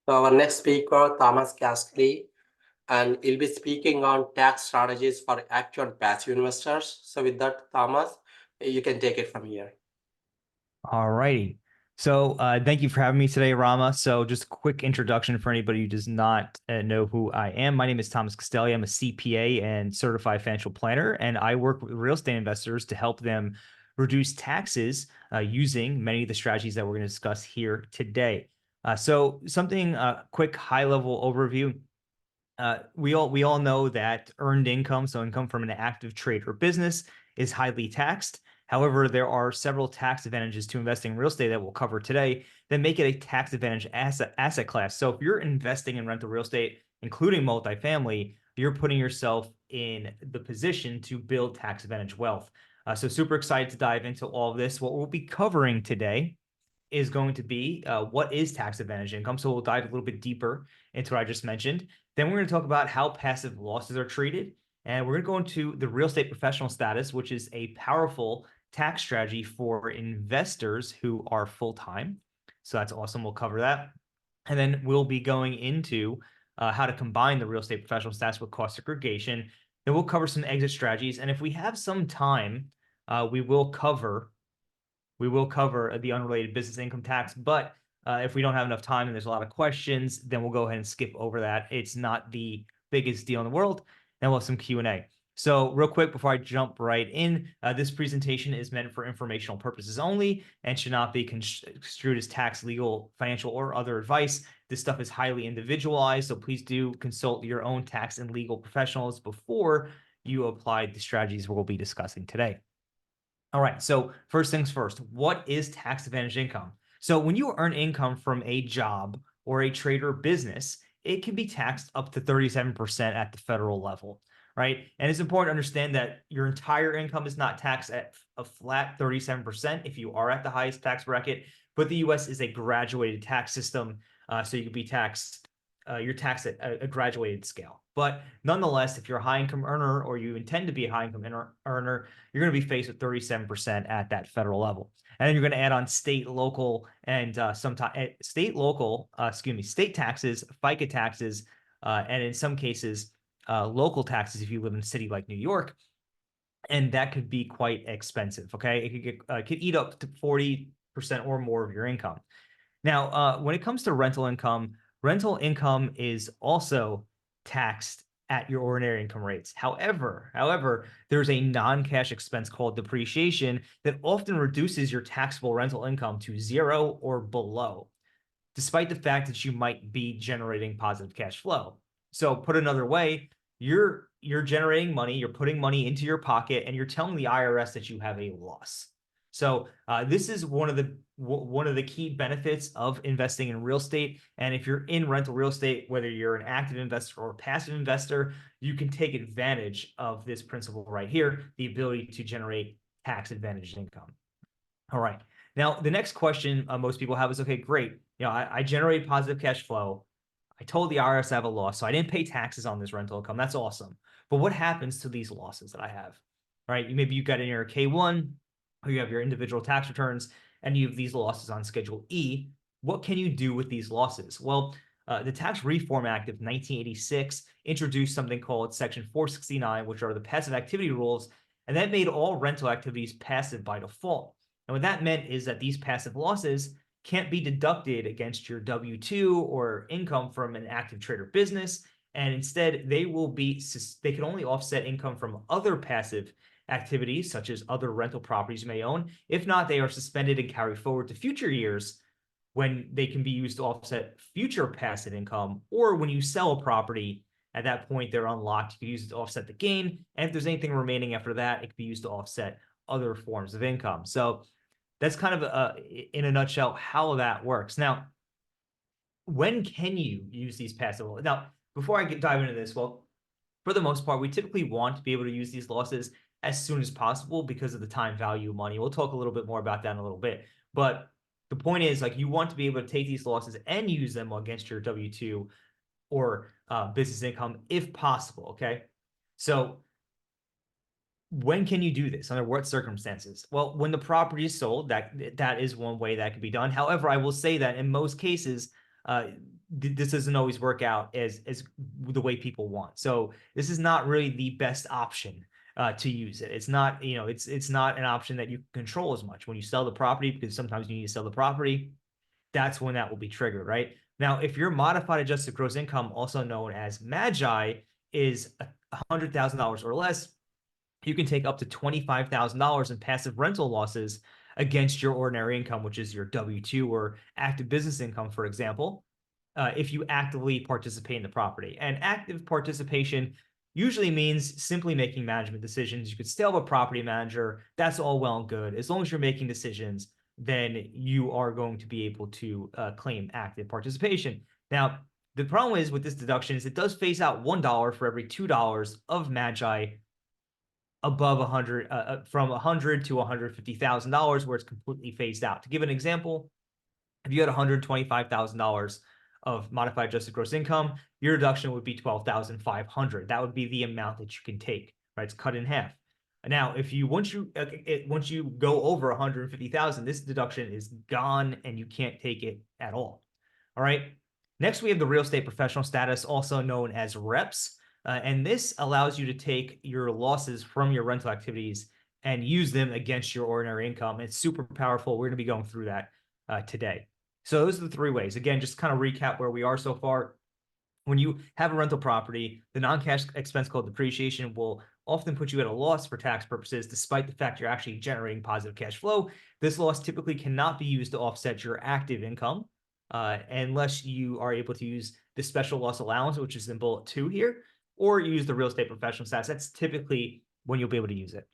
So our next speaker, Thomas Castelli, and he'll be speaking on tax strategies for active and passive investors. So with that, Thomas, you can take it from here. All righty. So thank you for having me today, Rama. So just a quick introduction for anybody who does not know who I am. My name is Thomas Castelli. I'm a CPA and certified financial planner, and I work with real estate investors to help them reduce taxes using many of the strategies that we're going to discuss here today. So something quick high level overview. We all know that earned income, so income from an active trade or business, is highly taxed. However, there are several tax advantages to investing in real estate that we'll cover today that make it a tax advantage asset class. So if you're investing in rental real estate, including multifamily, you're putting yourself in the position to build tax advantage wealth. So super excited to dive into all of this. What we'll be covering today is going to be what is tax advantage income. So we'll dive a little bit deeper into what I just mentioned. Then we're going to talk about how passive losses are treated. And we're going to go into the real estate professional status, which is a powerful tax strategy for investors who are full-time. So that's awesome. We'll cover that. And then we'll be going into how to combine the real estate professional status with cost segregation. Then we'll cover some exit strategies. And if we have some time, we will cover the unrelated business income tax. But if we don't have enough time and there's a lot of questions, then we'll go ahead and skip over that. It's not the biggest deal in the world. And we'll have some Q&A. So real quick, before I jump right in, this presentation is meant for informational purposes only and should not be construed as tax, legal, financial, or other advice. This stuff is highly individualized, so please do consult your own tax and legal professionals before you apply the strategies we'll be discussing today. All right, so first things first, what is tax advantage income? So when you earn income from a job or a trade or business, it can be taxed up to 37% at the federal level, right? And it's important to understand that your entire income is not taxed at a flat 37% if you are at the highest tax bracket, but the US is a graduated tax system, so you could be taxed, you're taxed at a graduated scale. But nonetheless, if you're a high income earner or you intend to be a high income earner, you're going to be faced with 37% at that federal level. And then you're going to add on state, local, and sometimes state taxes, FICA taxes, and in some cases, local taxes if you live in a city like New York. And that could be quite expensive. Okay, it could eat up to 40% or more of your income. Now, when it comes to rental income is also taxed at your ordinary income rates. However, there's a non-cash expense called depreciation that often reduces your taxable rental income to zero or below, despite the fact that you might be generating positive cash flow. So put another way, you're generating money, you're putting money into your pocket, and you're telling the IRS that you have a loss. So this is one of the key benefits of investing in real estate. And if you're in rental real estate, whether you're an active investor or a passive investor, you can take advantage of this principle right here, the ability to generate tax advantaged income. All right. Now, the next question most people have is, okay, great. I generate positive cash flow. I told the IRS I have a loss, so I didn't pay taxes on this rental income. That's awesome. But what happens to these losses that I have? All right. Maybe you got in your K-1, or you have your individual tax returns, and you have these losses on Schedule E. What can you do with these losses? Well, the Tax Reform Act of 1986 introduced something called Section 469, which are the passive activity rules, and that made all rental activities passive by default. And what that meant is that these passive losses can't be deducted against your W-2 or income from an active trade or business, and instead they can only offset income from other passive activities, such as other rental properties you may own. If not, they are suspended and carried forward to future years when they can be used to offset future passive income, or when you sell a property, at that point they're unlocked. You can use it to offset the gain, and if there's anything remaining after that, it can be used to offset other forms of income. So that's kind of in a nutshell how that works. Now, when can you use these passive? Now, before I dive into this, well, for the most part, we typically want to be able to use these losses as soon as possible because of the time value of money. We'll talk a little bit more about that in a little bit. But the point is, like, you want to be able to take these losses and use them against your W-2 or business income if possible, okay? So when can you do this? Under what circumstances? Well, when the property is sold, that is one way that can be done. However, I will say that in most cases, this doesn't always work out as the way people want. So this is not really the best option to use it. It's not, it's not an option that you can control as much when you sell the property, because sometimes you need to sell the property. That's when that will be triggered, right? Now, if your modified adjusted gross income, also known as MAGI, is $100,000 or less, you can take up to $25,000 in passive rental losses against your ordinary income, which is your W-2 or active business income, for example, if you actively participate in the property. And active participation usually means simply making management decisions. You could still have a property manager. That's all well and good. As long as you're making decisions, then you are going to be able to claim active participation. Now, the problem is with this deduction is it does phase out $1 for every $2 of MAGI above 100, from 100 to $150,000, where it's completely phased out. To give an example, if you had $125,000 of modified adjusted gross income, your deduction would be $12,500. That would be the amount that you can take, right? It's cut in half. Now, if you once you go over 150,000, this deduction is gone and you can't take it at all. All right. Next, we have the real estate professional status, also known as REPS. And this allows you to take your losses from your rental activities and use them against your ordinary income. It's super powerful. We're going to be going through that today. So those are the three ways. Again, just kind of recap where we are so far. When you have a rental property, the non-cash expense called depreciation will often put you at a loss for tax purposes, despite the fact you're actually generating positive cash flow. This loss typically cannot be used to offset your active income unless you are able to use the special loss allowance, which is in bullet 2 here, or use the real estate professional status. That's typically when you'll be able to use it.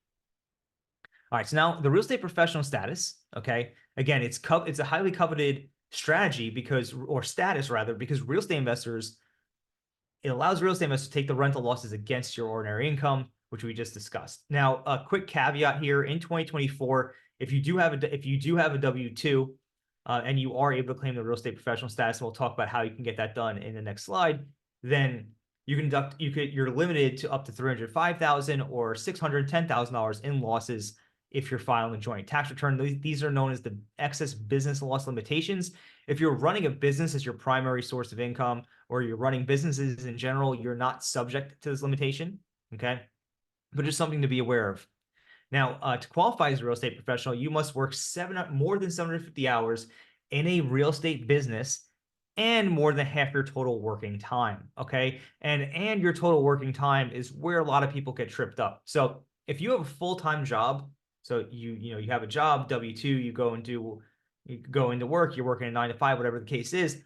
All right, so now the real estate professional status, okay, again, it's a highly coveted strategy or status rather, because real estate investors, it allows real estate investors to take the rental losses against your ordinary income, which we just discussed. Now, a quick caveat here: in 2024, if you do have a W-2 and you are able to claim the real estate professional status, and we'll talk about how you can get that done in the next slide, then you're limited to up to $305,000 or $610,000 in losses if you're filing a joint tax return. These are known as the excess business loss limitations. If you're running a business as your primary source of income, or you're running businesses in general, you're not subject to this limitation, okay? But just something to be aware of. Now, to qualify as a real estate professional, you must work more than 750 hours in a real estate business and more than half your total working time, okay? And your total working time is where a lot of people get tripped up. So if you have a full-time job, so you have a job, W-2, you go into work, you're working a 9 to 5, whatever the case is,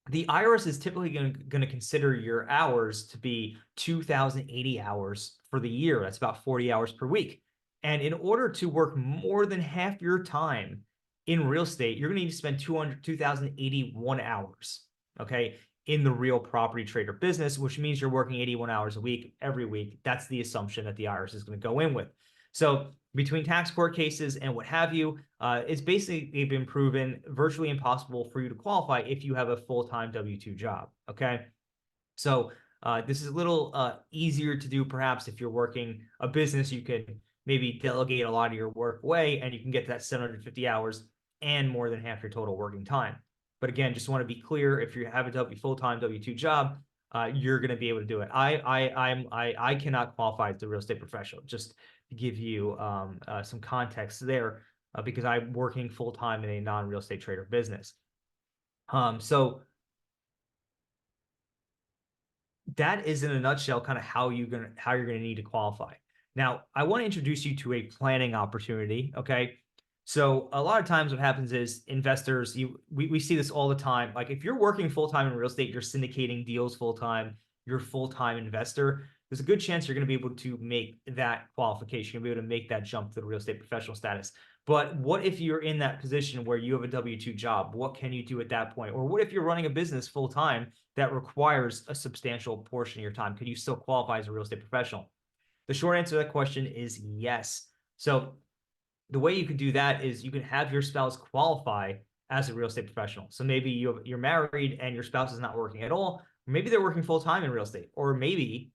the IRS is typically going to consider your hours to be 2,080 hours for the year. That's about 40 hours per week. And in order to work more than half your time in real estate, you're going to need to spend 2,081 hours, okay, in the real property trader business, which means you're working 81 hours a week every week. That's the assumption that the IRS is going to go in with. So between tax court cases and what have you, it's basically been proven virtually impossible for you to qualify if you have a full-time W-2 job, okay? So this is a little easier to do perhaps if you're working a business. You can maybe delegate a lot of your work away and you can get to that 750 hours and more than half your total working time. But again, just want to be clear, if you have a full-time W-2 job, you're going to be able to do it. I cannot qualify as the real estate professional, just to give you some context there, because I'm working full-time in a non-real estate trader business. So that is in a nutshell kind of how you're gonna need to qualify. Now, I want to introduce you to a planning opportunity, okay? So a lot of times what happens is investors, we see this all the time. Like if you're working full-time in real estate, you're syndicating deals full-time, you're a full-time investor, there's a good chance you're going to be able to make that qualification. You'll be able to make that jump to the real estate professional status. But what if you're in that position where you have a W-2 job? What can you do at that point? Or what if you're running a business full-time that requires a substantial portion of your time? Could you still qualify as a real estate professional? The short answer to that question is yes. So the way you could do that is you can have your spouse qualify as a real estate professional. So maybe you're married and your spouse is not working at all. Maybe they're working full-time in real estate, or maybe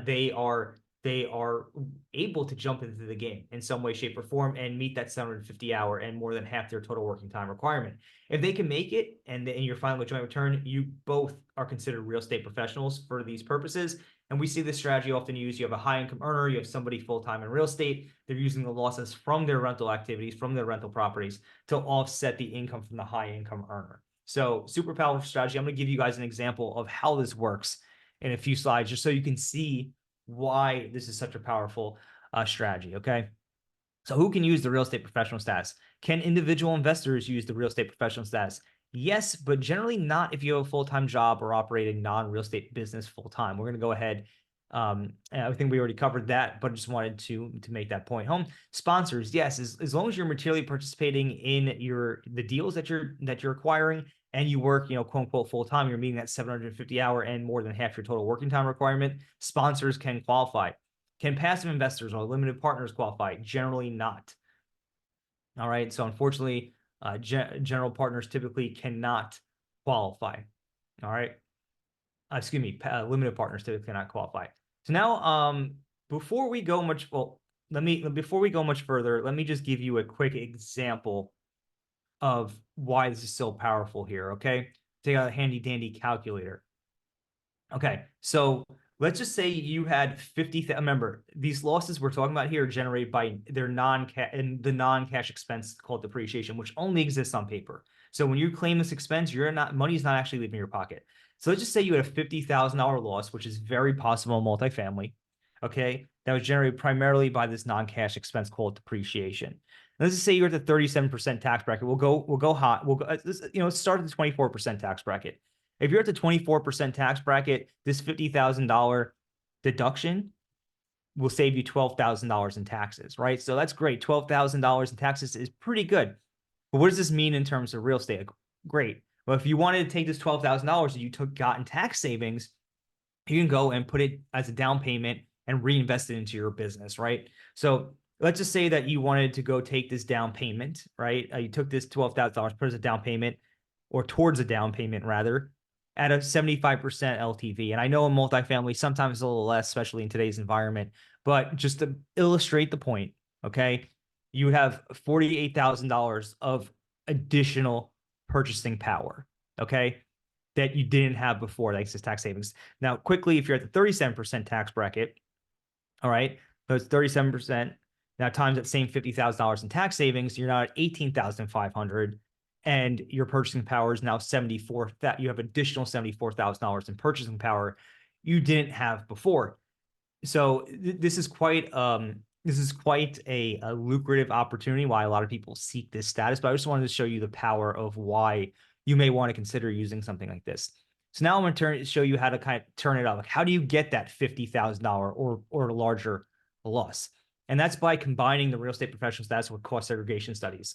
they are they are able to jump into the game in some way, shape, or form and meet that 750-hour and more than half their total working time requirement. If they can make it and you're filing a joint return, you both are considered real estate professionals for these purposes. And we see this strategy often used. You have a high income earner, you have somebody full time in real estate. They're using the losses from their rental activities, from their rental properties to offset the income from the high income earner. So, super powerful strategy. I'm going to give you guys an example of how this works in a few slides, just so you can see why this is such a powerful strategy. Okay. So who can use the real estate professional status? Can individual investors use the real estate professional status? Yes, but generally not if you have a full-time job or operate a non-real estate business full-time. We're going to go ahead. I think we already covered that, but I just wanted to make that point home. Sponsors, yes, as long as you're materially participating in the deals that you're acquiring and you work, quote unquote, full-time, you're meeting that 750-hour and more than half your total working time requirement, sponsors can qualify. Can passive investors or limited partners qualify? Generally not. All right. So unfortunately, general partners typically cannot qualify. All right. Excuse me. Limited partners typically cannot qualify. So now, before we go much, before we go much further, let me just give you a quick example of why this is so powerful here. Okay. Take out a handy dandy calculator. Okay, so let's just say you had 50. Remember, these losses we're talking about here are generated by their non-cash expense called depreciation, which only exists on paper. So when you claim this expense, money's not actually leaving your pocket. So let's just say you had a $50,000 loss, which is very possible in multifamily. Okay, that was generated primarily by this non-cash expense called depreciation. Let's just say you're at the 37% tax bracket. We'll go hot. Let's start at the 24% tax bracket. If you're at the 24% tax bracket, this $50,000 deduction will save you $12,000 in taxes, right? So that's great. $12,000 in taxes is pretty good. But what does this mean in terms of real estate? Great. Well, if you wanted to take this $12,000 that you got in tax savings, you can go and put it as a down payment and reinvest it into your business, right? So let's just say that you wanted to go take this down payment, right? You took this $12,000, put it as a down payment, or towards a down payment rather, at a 75% LTV. And I know in multifamily, sometimes a little less, especially in today's environment, but just to illustrate the point, okay, you have $48,000 of additional purchasing power, okay, that you didn't have before. That's just tax savings. Now, quickly, if you're at the 37% tax bracket, all right, so it's 37%. Now, times that same $50,000 in tax savings, you're now at 18,500, and your purchasing power is now 74. That you have additional $74,000 in purchasing power you didn't have before. So this is quite a lucrative opportunity. Why a lot of people seek this status. But I just wanted to show you the power of why you may want to consider using something like this. So now I'm going to show you how to kind of turn it up. Like, how do you get that $50,000 or larger loss? And that's by combining the real estate professional status with cost segregation studies.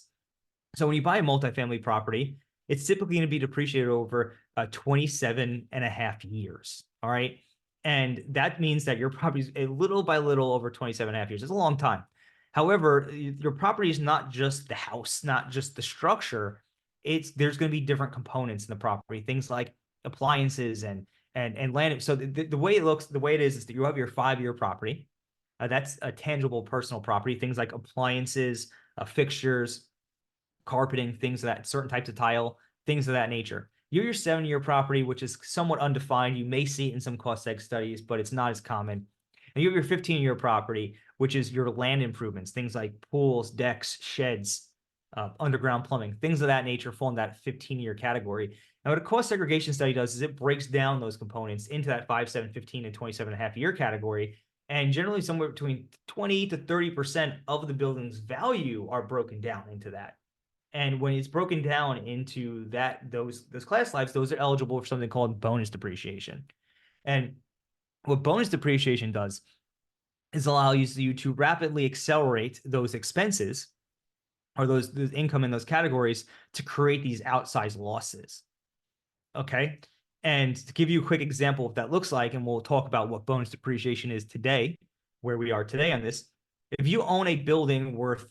So when you buy a multifamily property, it's typically going to be depreciated over 27 and a half years. All right. And that means that your property is a little by little over 27 and a half years. It's a long time. However, your property is not just the house, not just the structure. There's going to be different components in the property, things like appliances and land. So the way it looks, the way it is that you have your 5-year property. That's a tangible personal property, things like appliances, fixtures, carpeting, things of that, certain types of tile, things of that nature. Your 7-year property, which is somewhat undefined. You may see it in some cost seg studies, but it's not as common. And you have your 15-year property, which is your land improvements, things like pools, decks, sheds, underground plumbing, things of that nature fall in that 15-year category. Now, what a cost segregation study does is it breaks down those components into that 5, 7, 15, and 27 and a half year category. And generally somewhere between 20 to 30% of the building's value are broken down into that. And when it's broken down into those class lives, those are eligible for something called bonus depreciation. And what bonus depreciation does is allow you to rapidly accelerate those expenses or those income in those categories to create these outsized losses. Okay. And to give you a quick example of what that looks like, and we'll talk about what bonus depreciation is today, where we are today on this. If you own a building worth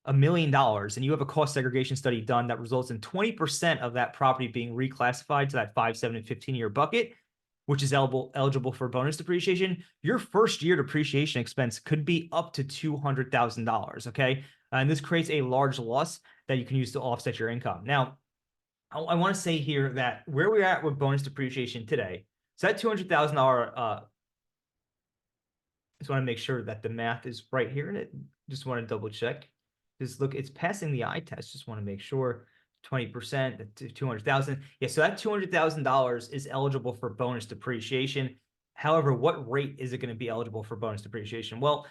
$1 million and you have a cost segregation study done that results in 20% of that property being reclassified to that 5, 7, and 15-year bucket, which is eligible for bonus depreciation, your first year depreciation expense could be up to $200,000. Okay. And this creates a large loss that you can use to offset your income. Now, I want to say here that where we're at with bonus depreciation today, so that $200,000, just want to make sure that the math is right here in it. Just want to double check. Just look, it's passing the eye test. Just want to make sure 20%, 200,000. Yeah, so that $200,000 is eligible for bonus depreciation. However, what rate is it going to be eligible for bonus depreciation? Well,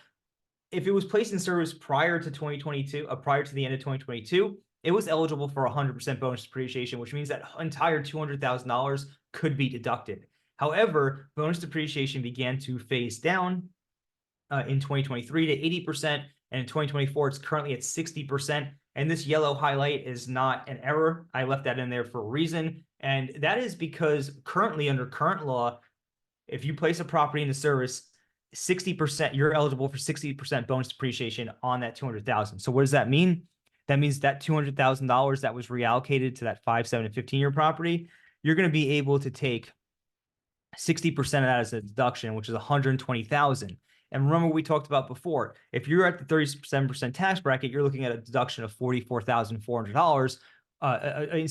if it was placed in service prior to 2022, prior to the end of 2022, it was eligible for 100% bonus depreciation, which means that entire $200,000 could be deducted. However, bonus depreciation began to phase down in 2023 to 80%, and in 2024, it's currently at 60%. And this yellow highlight is not an error. I left that in there for a reason. And that is because currently, under current law, if you place a property into service, 60%, you're eligible for 60% bonus depreciation on that 200,000. So what does that mean? That means that $200,000 that was reallocated to that 5, 7, and 15-year property, you're going to be able to take 60% of that as a deduction, which is 120,000. And remember what we talked about before. If you're at the 37% tax bracket, you're looking at a deduction of $44,400.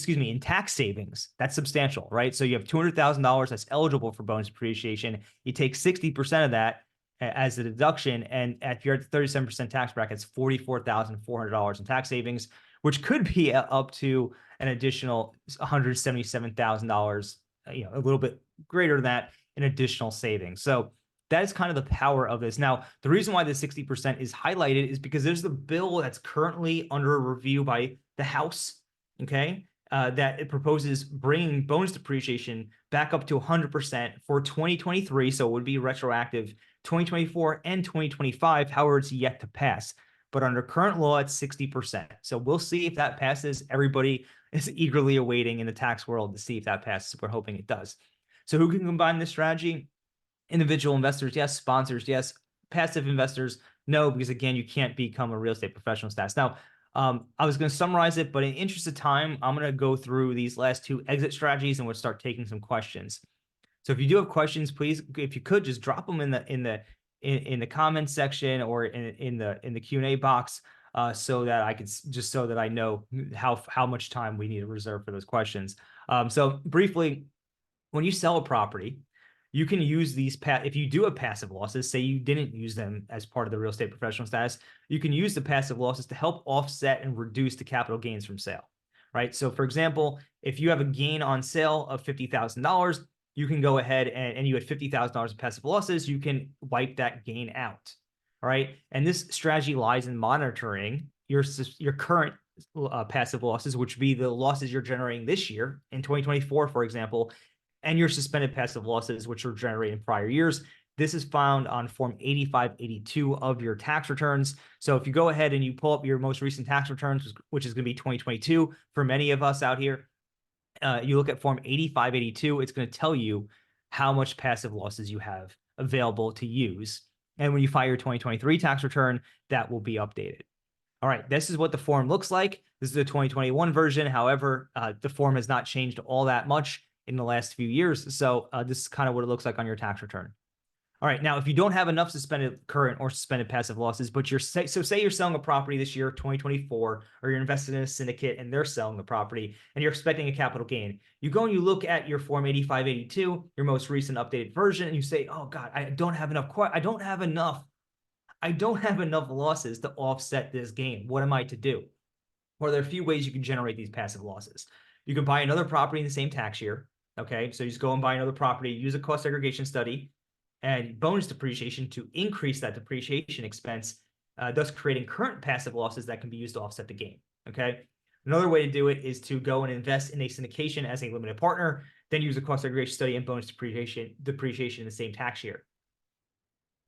In tax savings. That's substantial, right? So you have $200,000 that's eligible for bonus depreciation. You take 60% of that as a deduction, and if you're at the 37% tax bracket, it's $44,400 in tax savings, which could be up to an additional $177,000, a little bit greater than that in additional savings. So that is kind of the power of this. Now, the reason why the 60% is highlighted is because there's the bill that's currently under review by the House, okay, that it proposes bringing bonus depreciation back up to 100% for 2023. So it would be retroactive 2024 and 2025. However, it's yet to pass. But under current law, it's 60%. So we'll see if that passes. Everybody is eagerly awaiting in the tax world to see if that passes. We're hoping it does. So who can combine this strategy? Individual investors, yes. Sponsors, yes. Passive investors, no, because again, you can't become a real estate professional status. Now, I was going to summarize it, but in the interest of time, I'm going to go through these last two exit strategies and we'll start taking some questions. So if you do have questions, please, if you could, just drop them in the comments section or in the Q&A box, so that I could so that I know how much time we need to reserve for those questions. So briefly, when you sell a property, you can use these if you do have passive losses, say you didn't use them as part of the real estate professional status, you can use the passive losses to help offset and reduce the capital gains from sale, right? So for example, if you have a gain on sale of $50,000, you can go ahead and you had $50,000 of passive losses, you can wipe that gain out, all right? And this strategy lies in monitoring your current passive losses, which would be the losses you're generating this year in 2024, for example, and your suspended passive losses, which were generated in prior years. This is found on Form 8582 of your tax returns. So if you go ahead and you pull up your most recent tax returns, which is going to be 2022 for many of us out here, you look at Form 8582, it's going to tell you how much passive losses you have available to use. And when you file your 2023 tax return, that will be updated. All right, this is what the form looks like. This is the 2021 version. However, the form has not changed all that much in the last few years. So this is kind of what it looks like on your tax return. All right, now if you don't have enough suspended current or suspended passive losses, but say you're selling a property this year, 2024, or you're invested in a syndicate and they're selling the property and you're expecting a capital gain, you go and you look at your Form 8582, your most recent updated version, and you say, oh God, I don't have enough losses to offset this gain. What am I to do? Well, there are a few ways you can generate these passive losses. You can buy another property in the same tax year. Okay, so you just go and buy another property, use a cost segregation study and bonus depreciation to increase that depreciation expense, thus creating current passive losses that can be used to offset the gain. Okay, another way to do it is to go and invest in a syndication as a limited partner, then use a cost segregation study and bonus depreciation in the same tax year.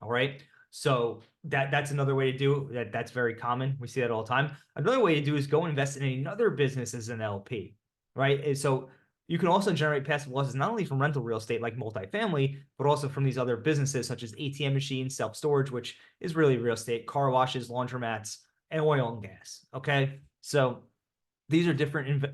All right. So that's another way to do it. That's very common. We see that all the time. Another way to do is go invest in another business as an LP, right? And so you can also generate passive losses not only from rental real estate like multifamily, but also from these other businesses such as ATM machines, self-storage, which is really real estate, car washes, laundromats, and oil and gas. Okay, so these are different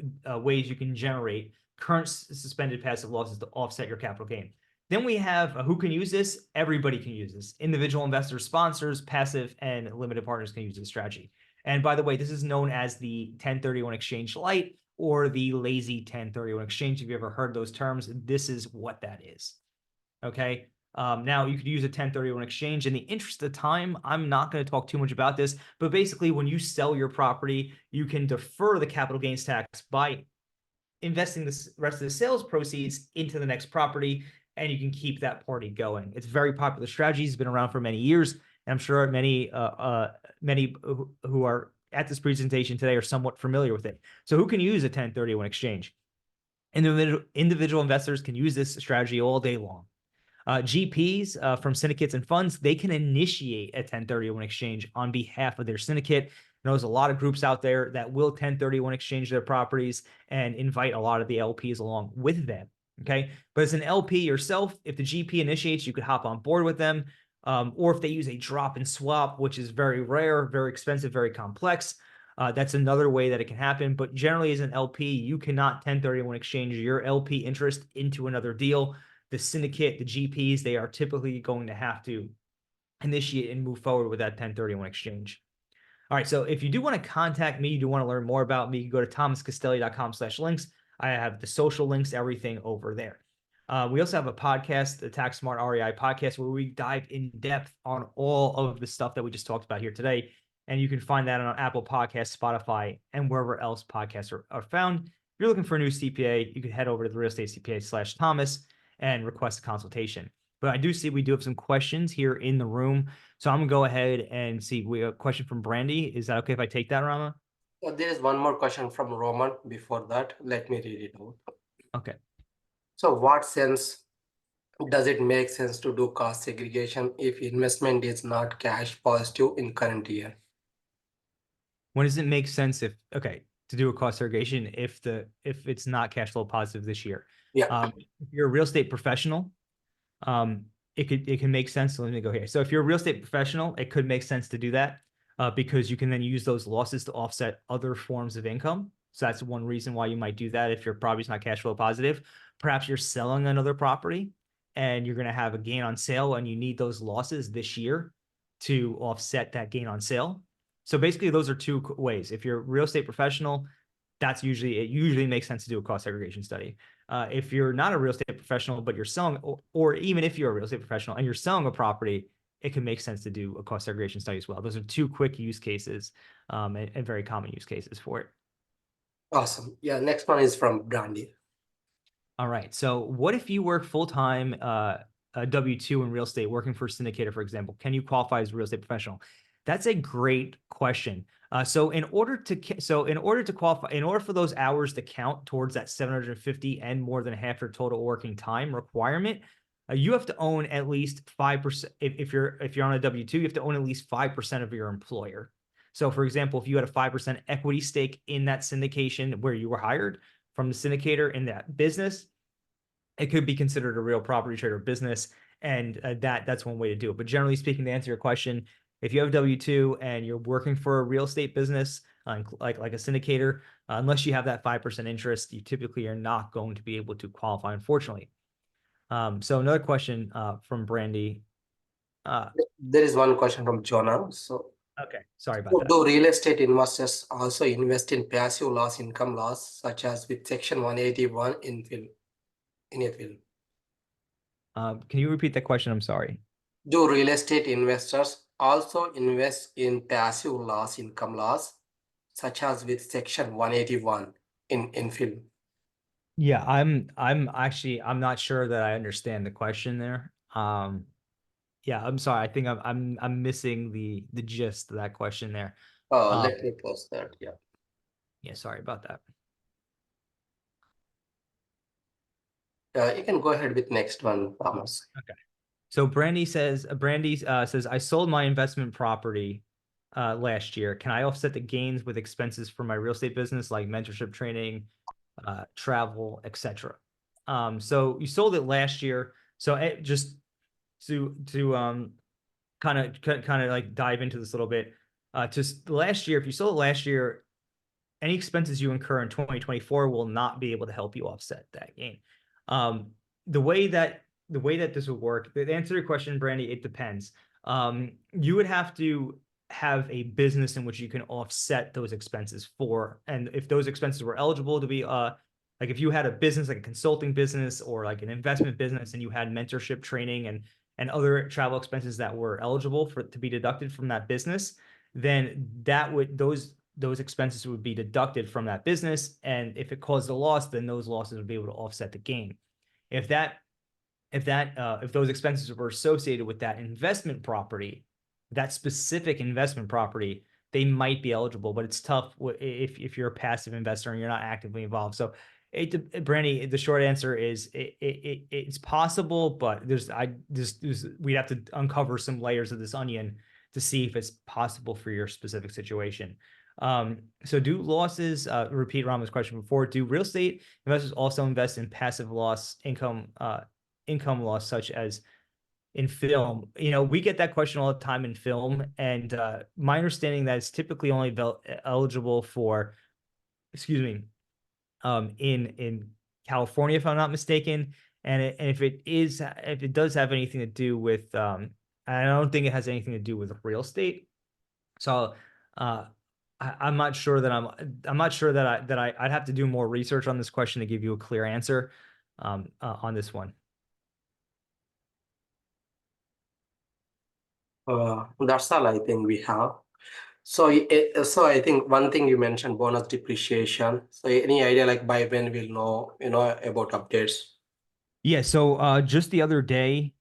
ways you can generate current suspended passive losses to offset your capital gain. Then we have who can use this? Everybody can use this. Individual investors, sponsors, passive, and limited partners can use this strategy. And by the way, this is known as the 1031 exchange light or the lazy 1031 exchange. If you ever heard those terms, this is what that is. Okay. Now you could use a 1031 exchange. In the interest of time, I'm not going to talk too much about this, but basically when you sell your property, you can defer the capital gains tax by investing the rest of the sales proceeds into the next property, and you can keep that party going. It's a very popular strategy. It's been around for many years. And I'm sure many who are at this presentation today are somewhat familiar with it. So who can use a 1031 exchange? Individual investors can use this strategy all day long. GPs from syndicates and funds, they can initiate a 1031 exchange on behalf of their syndicate. There's a lot of groups out there that will 1031 exchange their properties and invite a lot of the LPs along with them. Okay. But as an LP yourself, if the GP initiates, you could hop on board with them. Or if they use a drop and swap, which is very rare, very expensive, very complex, that's another way that it can happen. But generally, as an LP, you cannot 1031 exchange your LP interest into another deal. The syndicate, the GPs, they are typically going to have to initiate and move forward with that 1031 exchange. All right, so if you do want to contact me, you do want to learn more about me, you go to thomascastelli.com/links. I have the social links, everything over there. We also have a podcast, the Tax Smart REI podcast, where we dive in depth on all of the stuff that we just talked about here today. And you can find that on Apple Podcasts, Spotify, and wherever else podcasts are found. If you're looking for a new CPA, you can head over to the Real Estate CPA/Thomas and request a consultation. But I do see we do have some questions here in the room. So I'm going to go ahead and see. We have a question from Brandy. Is that okay if I take that, Rama? There is one more question from Roman before that. Let me read it out. Okay. So what sense does it make sense to do cost segregation if investment is not cash positive in current year? When does it make sense to do a cost segregation if it's not cash flow positive this year? Yeah. If you're a real estate professional, it can make sense. So let me go here. So if you're a real estate professional, it could make sense to do that because you can then use those losses to offset other forms of income. So that's one reason why you might do that if your property's not cash flow positive. Perhaps you're selling another property and you're going to have a gain on sale and you need those losses this year to offset that gain on sale. So basically, those are two ways. If you're a real estate professional, it usually makes sense to do a cost segregation study. If you're not a real estate professional, but you're selling, or even if you're a real estate professional and you're selling a property, it can make sense to do a cost segregation study as well. Those are two quick use cases and very common use cases for it. Awesome. Yeah, next one is from Brandy. All right. So what if you work full-time W-2 in real estate, working for a syndicator, for example? Can you qualify as a real estate professional? That's a great question. So in order to qualify, in order for those hours to count towards that 750 and more than half your total working time requirement, you have to own at least 5%. If you're on a W-2, you have to own at least 5% of your employer. So for example, if you had a 5% equity stake in that syndication where you were hired from the syndicator in that business, it could be considered a real property trade or business. And that's one way to do it. But generally speaking, to answer your question, if you have W-2 and you're working for a real estate business, like a syndicator, unless you have that 5% interest, you typically are not going to be able to qualify, unfortunately. So another question from Brandy. There is one question from Jonah. So, okay, sorry about that. Do real estate investors also invest in passive loss income loss, such as with Section 181 in a film? Can you repeat that question? I'm sorry. Do real estate investors also invest in passive loss income loss, such as with Section 181 in film? Yeah, I'm not sure that I understand the question there. Yeah, I'm sorry. I think I'm missing the gist of that question there. Let me post that. Yeah. Yeah, sorry about that. You can go ahead with next one, Thomas. Okay. So Brandy says, I sold my investment property last year. Can I offset the gains with expenses for my real estate business, like mentorship training, travel, etc.? So you sold it last year. So just to kind of like dive into this a little bit. Just last year, if you sold it last year, any expenses you incur in 2024 will not be able to help you offset that gain. The way that the way that this would work, to answer your question, Brandy, it depends. You would have to have a business in which you can offset those expenses for, and if those expenses were eligible to be like if you had a business like a consulting business or like an investment business and you had mentorship training and other travel expenses that were eligible for to be deducted from that business, then that would those expenses would be deducted from that business, and if it caused a loss, then those losses would be able to offset the gain. If those expenses were associated with that investment property, that specific investment property, they might be eligible, but it's tough if you're a passive investor and you're not actively involved. So, Brandy, the short answer is it's possible, but we'd have to uncover some layers of this onion to see if it's possible for your specific situation. So do losses, repeat Rama's question before, do real estate investors also invest in passive loss income loss, such as in film? We get that question all the time in film, and my understanding that it's typically only eligible for, excuse me, in California, if I'm not mistaken. And if it does have anything to do with, I don't think it has anything to do with real estate. So I'm not sure that I'd have to do more research on this question to give you a clear answer on this one. That's all I think we have. So, so I think one thing you mentioned, bonus depreciation. So, any idea like by when we'll know, about updates? Yeah, so just the other day,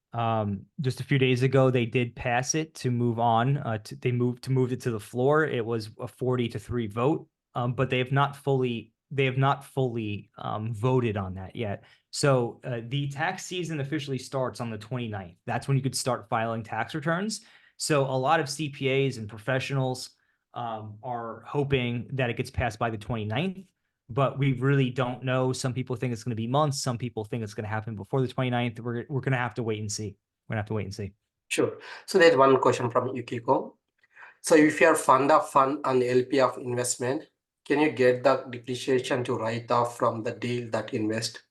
just a few days ago, they did pass it to move on. They moved it to the floor. It was a 40-3 vote, but they have not fully voted on that yet. So the tax season officially starts on the 29th. That's when you could start filing tax returns. So a lot of CPAs and professionals are hoping that it gets passed by the 29th. But we really don't know. Some people think it's going to be months. Some people think it's going to happen before the 29th. We're going to have to wait and see. We're going to have to wait and see. Sure. So there's one question from Yukiko. So if you're fund of fund and LP of investment, can you get the depreciation to write off from the deal that invest?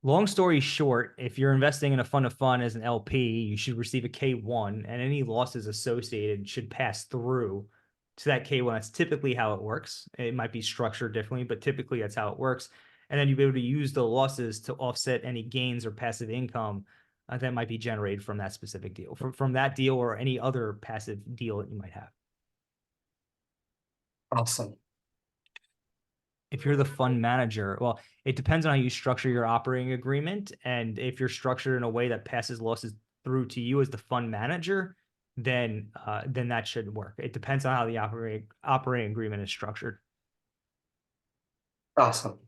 Long story short, if you're investing in a fund of fund as an LP, you should receive a K1, and any losses associated should pass through to that K1. That's typically how it works. It might be structured differently, but typically that's how it works. And then you'll be able to use the losses to offset any gains or passive income that might be generated from that specific deal, from that deal or any other passive deal that you might have. Awesome. If you're the fund manager, well, it depends on how you structure your operating agreement. And if you're structured in a way that passes losses through to you as the fund manager, then that should work. It depends on how the operating agreement is structured. Awesome.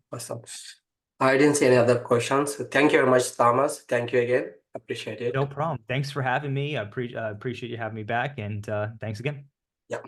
I didn't see any other questions. Thank you very much, Thomas. Thank you again. Appreciate it. No problem. Thanks for having me. I appreciate you having me back, and thanks again. Yeah.